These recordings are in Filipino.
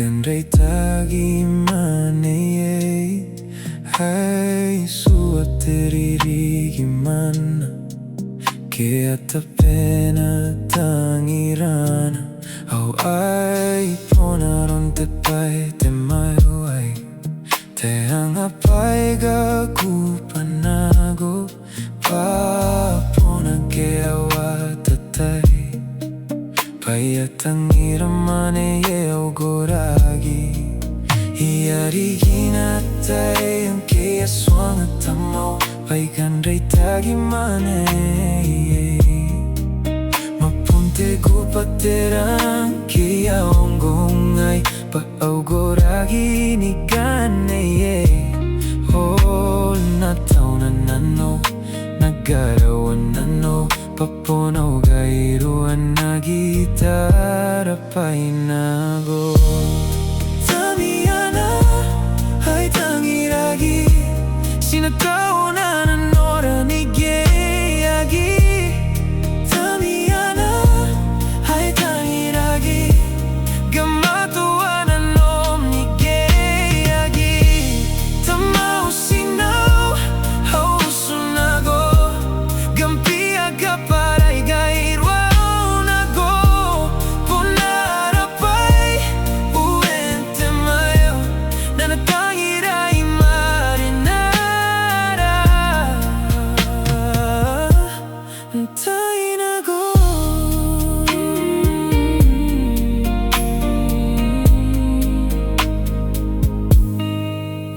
Pagkanray tagimane hai suateririgimana Kaya tapena tangirana Au ai ponaron te pai te maiuai Te angapai ga kupanago Papona ke awatatai Pai atangiramane ye ogoragi Iarigina tai ang kaya swanga tamo Pai kanray tagimane Mapunte gupaterang kaya onggongay Paugoragi ni gane Hol na tao na nano Nagarawan nano Papunaw gairuan na gitara painago Tamiana ay tangiragi Sinatao na nanora ni geyagi Tamiana ay tangiragi Gamatuan ang nom ni geyagi Tamaw sinaw hausunago Gampi agaparay gairwao nago Punarapay uwente mayo Nanatangiray marinara Antay nago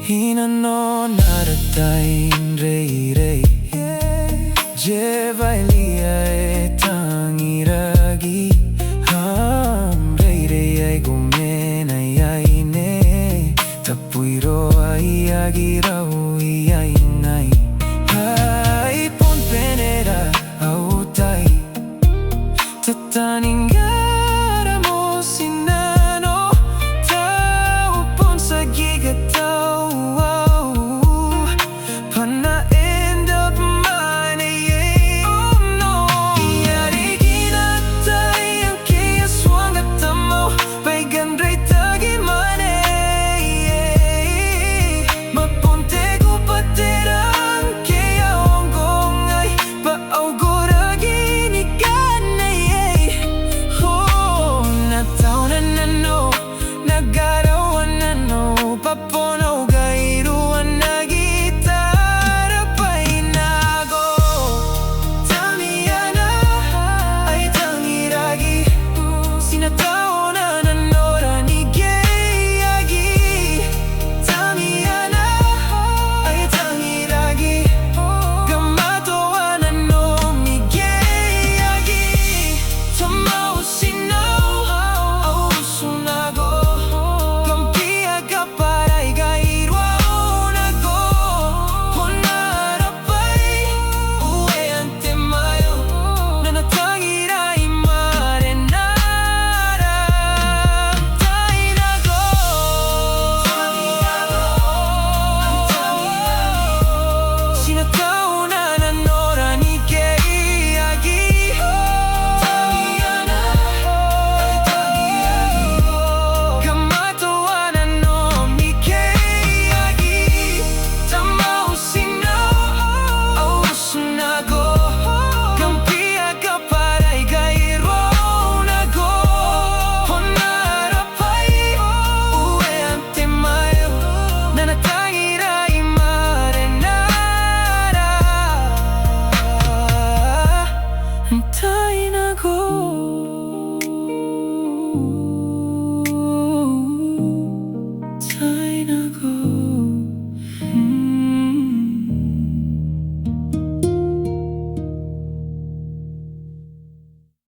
Hinano naratayin rey Jevailia e tangiragi Rey ay gumena yaine Tapuiro ay agiraw